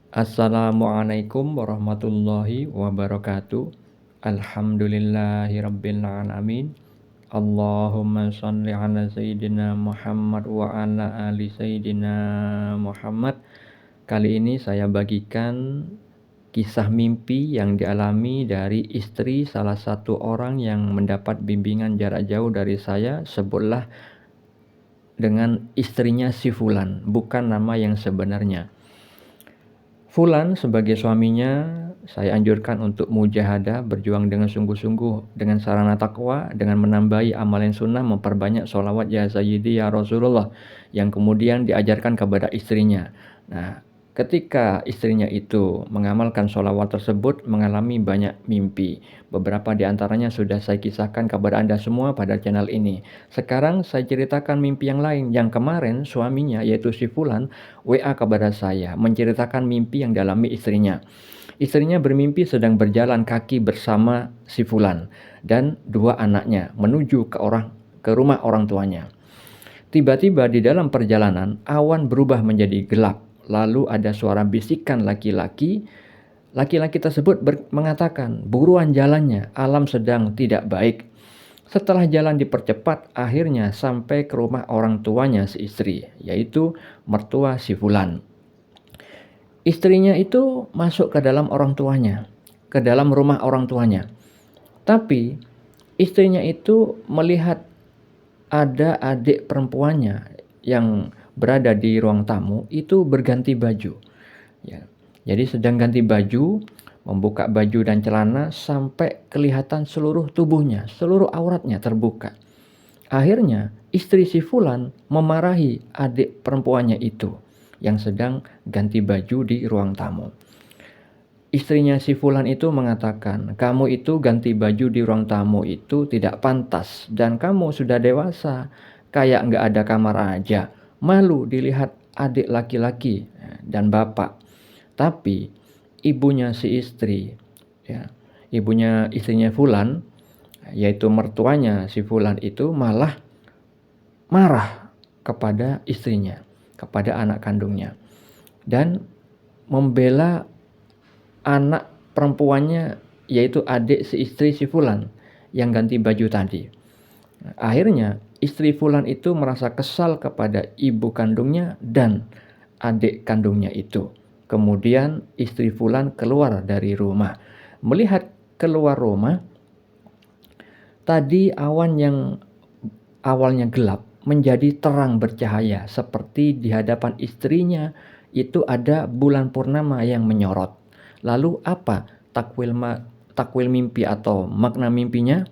Assalamualaikum warahmatullahi wabarakatuh. Alhamdulillahirabbil alamin. Allahumma shalli ala sayyidina Muhammad wa ala ali sayyidina Muhammad. Kali ini saya bagikan kisah mimpi yang dialami dari istri salah satu orang yang mendapat bimbingan jarak jauh dari saya. Sebutlah dengan istrinya si Fulan, bukan nama yang sebenarnya. Fulan sebagai suaminya, saya anjurkan untuk mujahadah, berjuang dengan sungguh-sungguh dengan sarana takwa, dengan menambahi amalan sunnah, memperbanyak sholawat ya sayyidi ya Rasulullah, yang kemudian diajarkan kepada istrinya. Nah, ketika istrinya itu mengamalkan sholawat tersebut, mengalami banyak mimpi. Beberapa di antaranya sudah saya kisahkan kepada Anda semua pada channel ini. Sekarang saya ceritakan mimpi yang lain, yang kemarin suaminya yaitu si Fulan WA kepada saya menceritakan mimpi yang dialami istrinya. Istrinya bermimpi sedang berjalan kaki bersama si Fulan dan dua anaknya menuju ke rumah orang tuanya. Tiba-tiba di dalam perjalanan awan berubah menjadi gelap. Lalu ada suara bisikan laki-laki. Laki-laki tersebut mengatakan, "Buruan jalannya, alam sedang tidak baik." Setelah jalan dipercepat, akhirnya sampai ke rumah orang tuanya si istri, yaitu mertua si Fulan. Istrinya itu masuk ke dalam orang tuanya, ke dalam rumah orang tuanya. Tapi istrinya itu melihat ada adik perempuannya yang berada di ruang tamu itu berganti baju. Ya. Jadi sedang ganti baju, membuka baju dan celana sampai kelihatan seluruh tubuhnya, seluruh auratnya terbuka. Akhirnya istri si Fulan memarahi adik perempuannya itu yang sedang ganti baju di ruang tamu. Istrinya si Fulan itu mengatakan, "Kamu itu ganti baju di ruang tamu itu tidak pantas dan kamu sudah dewasa, kayak nggak ada kamar aja. Malu dilihat adik laki-laki dan bapak." Tapi ibunya si istri, ya, ibunya istrinya Fulan, yaitu mertuanya si Fulan itu malah marah kepada istrinya, kepada anak kandungnya, dan membela anak perempuannya, yaitu adik si istri si Fulan yang ganti baju tadi. Akhirnya istri Fulan itu merasa kesal kepada ibu kandungnya dan adik kandungnya itu. Kemudian istri Fulan keluar dari rumah. Melihat keluar rumah, tadi awan yang awalnya gelap menjadi terang bercahaya, seperti di hadapan istrinya itu ada bulan purnama yang menyorot. Lalu apa takwil mimpi atau makna mimpinya?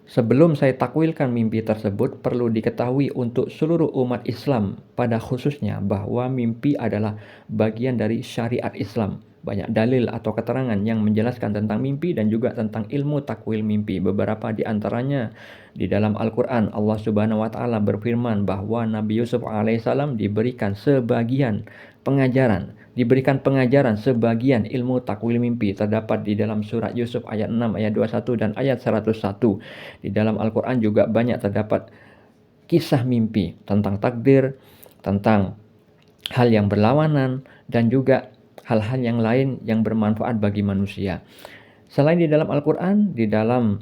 Sebelum saya takwilkan mimpi tersebut, perlu diketahui untuk seluruh umat Islam pada khususnya bahwa mimpi adalah bagian dari syariat Islam. Banyak dalil atau keterangan yang menjelaskan tentang mimpi dan juga tentang ilmu takwil mimpi. Beberapa di antaranya di dalam Al-Quran, Allah Subhanahu wa Ta'ala berfirman bahwa Nabi Yusuf alaihissalam diberikan pengajaran sebagian ilmu takwil mimpi. Terdapat di dalam surat Yusuf ayat 6, ayat 21 dan ayat 101. Di dalam Al-Quran juga banyak terdapat kisah mimpi tentang takdir, tentang hal yang berlawanan, dan juga hal-hal yang lain yang bermanfaat bagi manusia. Selain di dalam Al-Quran, di dalam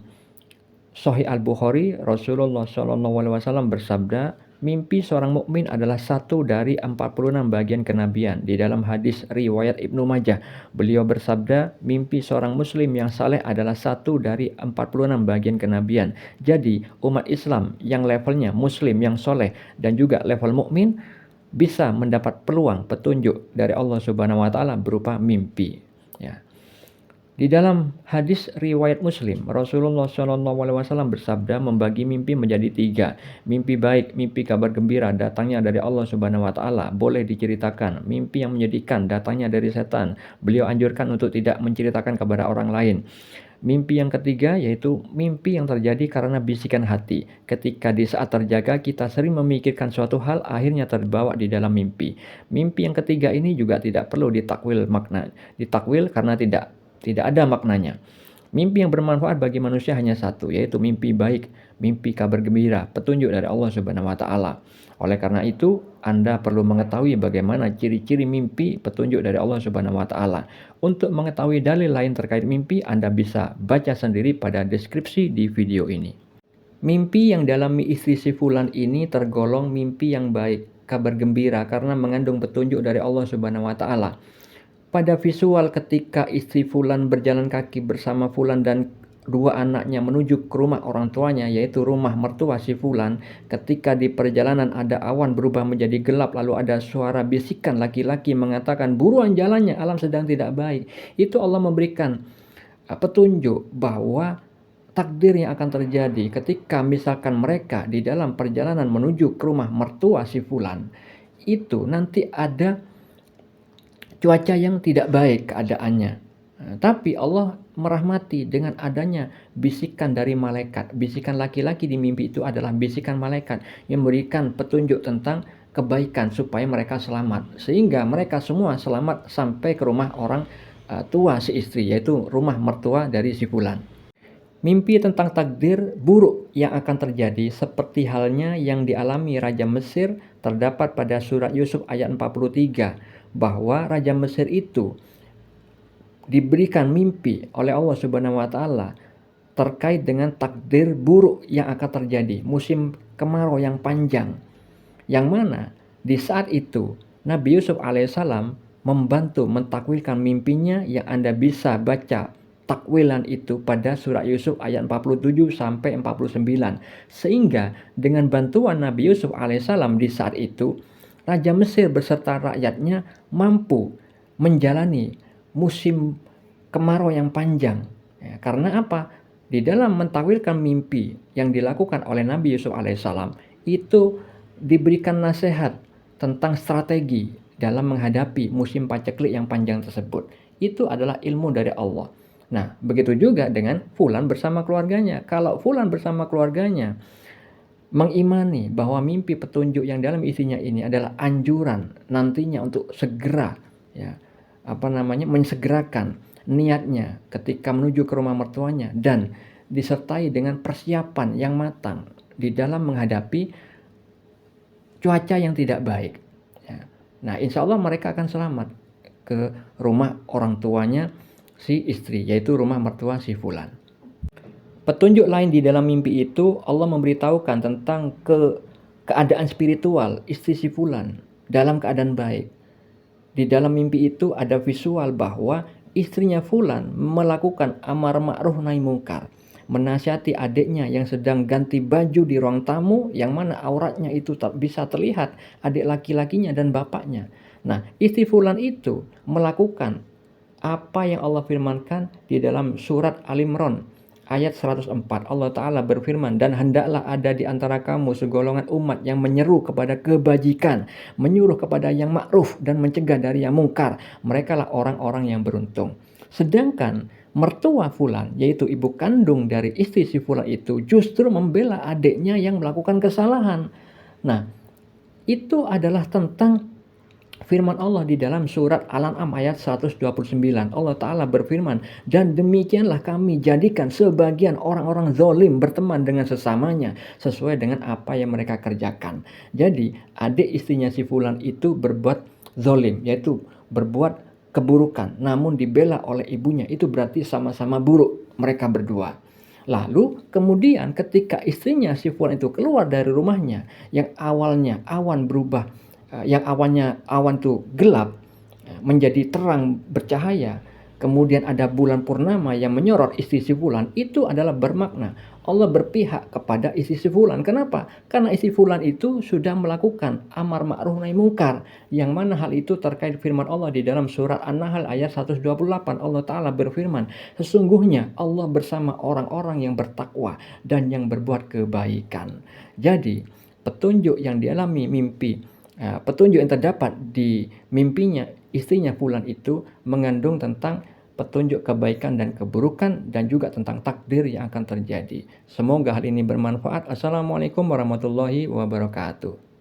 Sahih Al-Bukhari, Rasulullah SAW bersabda, mimpi seorang mukmin adalah satu dari 46 bagian kenabian. Di dalam hadis riwayat Ibnu Majah, beliau bersabda, mimpi seorang muslim yang saleh adalah satu dari 46 bagian kenabian. Jadi, umat Islam yang levelnya muslim yang soleh dan juga level mukmin bisa mendapat peluang petunjuk dari Allah Subhanahu wa Ta'ala berupa mimpi. Ya. Di dalam hadis riwayat Muslim, Rasulullah SAW bersabda membagi mimpi menjadi 3. Mimpi baik, mimpi kabar gembira datangnya dari Allah Subhanahu wa Ta'ala, boleh diceritakan. Mimpi yang menyedihkan datangnya dari setan. Beliau anjurkan untuk tidak menceritakan kepada orang lain. Mimpi yang ketiga yaitu mimpi yang terjadi karena bisikan hati. Ketika di saat terjaga kita sering memikirkan suatu hal, akhirnya terbawa di dalam mimpi. Mimpi yang ketiga ini juga tidak perlu ditakwil karena tidak ada maknanya. Mimpi yang bermanfaat bagi manusia hanya satu, yaitu mimpi baik, mimpi kabar gembira, petunjuk dari Allah Subhanahu wa taala. Oleh karena itu, Anda perlu mengetahui bagaimana ciri-ciri mimpi petunjuk dari Allah Subhanahu wa taala. Untuk mengetahui dalil lain terkait mimpi, Anda bisa baca sendiri pada deskripsi di video ini. Mimpi yang dialami istri si fulan ini tergolong mimpi yang baik, kabar gembira karena mengandung petunjuk dari Allah Subhanahu wa taala. Pada visual ketika istri fulan berjalan kaki bersama fulan dan dua anaknya menuju ke rumah orang tuanya, yaitu rumah mertua si fulan, ketika di perjalanan ada awan berubah menjadi gelap, lalu ada suara bisikan laki-laki mengatakan, "Buruan jalannya, alam sedang tidak baik." Itu Allah memberikan petunjuk bahwa takdir yang akan terjadi ketika misalkan mereka di dalam perjalanan menuju ke rumah mertua si fulan, itu nanti ada cuaca yang tidak baik keadaannya. Tapi Allah merahmati dengan adanya bisikan dari malaikat. Bisikan laki-laki di mimpi itu adalah bisikan malaikat yang memberikan petunjuk tentang kebaikan supaya mereka selamat. Sehingga mereka semua selamat sampai ke rumah orang tua si istri, yaitu rumah mertua dari si fulan. Mimpi tentang takdir buruk yang akan terjadi seperti halnya yang dialami Raja Mesir terdapat pada surat Yusuf ayat 43, bahwa Raja Mesir itu diberikan mimpi oleh Allah Subhanahu wa taala terkait dengan takdir buruk yang akan terjadi, musim kemarau yang panjang. Yang mana di saat itu Nabi Yusuf alaihissalam membantu mentakwilkan mimpinya yang Anda bisa baca takwilan itu pada surat Yusuf ayat 47 sampai 49. Sehingga dengan bantuan Nabi Yusuf alaihissalam di saat itu, Raja Mesir beserta rakyatnya mampu menjalani musim kemarau yang panjang. Ya, karena apa? Di dalam mentakwilkan mimpi yang dilakukan oleh Nabi Yusuf alaihissalam itu diberikan nasihat tentang strategi dalam menghadapi musim paceklik yang panjang tersebut. Itu adalah ilmu dari Allah. Nah, begitu juga dengan fulan bersama keluarganya. Kalau fulan bersama keluarganya mengimani bahwa mimpi petunjuk yang dalam isinya ini adalah anjuran nantinya untuk segera mensegerakan niatnya ketika menuju ke rumah mertuanya dan disertai dengan persiapan yang matang di dalam menghadapi cuaca yang tidak baik. Nah, insya Allah mereka akan selamat ke rumah orang tuanya si istri, yaitu rumah mertua si fulan. Petunjuk lain di dalam mimpi itu Allah memberitahukan tentang keadaan spiritual istri si fulan dalam keadaan baik. Di dalam mimpi itu ada visual bahwa istrinya fulan melakukan amar ma'ruf nahi mungkar, menasihati adiknya yang sedang ganti baju di ruang tamu yang mana auratnya itu bisa terlihat adik laki-lakinya dan bapaknya. Nah, istri fulan itu melakukan apa yang Allah firmankan di dalam surat Al-Imran ayat 104. Allah Ta'ala berfirman, "Dan hendaklah ada di antara kamu segolongan umat yang menyeru kepada kebajikan, menyuruh kepada yang ma'ruf dan mencegah dari yang mungkar. Mereka lah orang-orang yang beruntung." Sedangkan mertua fulan, yaitu ibu kandung dari istri si fulan itu, justru membela adiknya yang melakukan kesalahan. Nah, itu adalah tentang firman Allah di dalam surat Al-An'am ayat 129. Allah Ta'ala berfirman, "Dan demikianlah kami jadikan sebagian orang-orang zalim berteman dengan sesamanya sesuai dengan apa yang mereka kerjakan." Jadi adik istrinya si fulan itu berbuat zalim, yaitu berbuat keburukan, namun dibela oleh ibunya. Itu berarti sama-sama buruk mereka berdua. Lalu kemudian ketika istrinya si fulan itu keluar dari rumahnya yang awalnya awan berubah, yang awan tuh gelap menjadi terang bercahaya, kemudian ada bulan purnama yang menyorot istri si fulan, itu adalah bermakna Allah berpihak kepada istri si fulan. Kenapa? Karena istri fulan itu sudah melakukan amar ma'ruf nahi mungkar, yang mana hal itu terkait firman Allah di dalam surat An-Nahl ayat 128. Allah Ta'ala berfirman, "Sesungguhnya Allah bersama orang-orang yang bertakwa dan yang berbuat kebaikan." Jadi petunjuk yang dialami mimpi, petunjuk yang terdapat di mimpinya istrinya fulan itu mengandung tentang petunjuk kebaikan dan keburukan dan juga tentang takdir yang akan terjadi. Semoga hal ini bermanfaat. Assalamualaikum warahmatullahi wabarakatuh.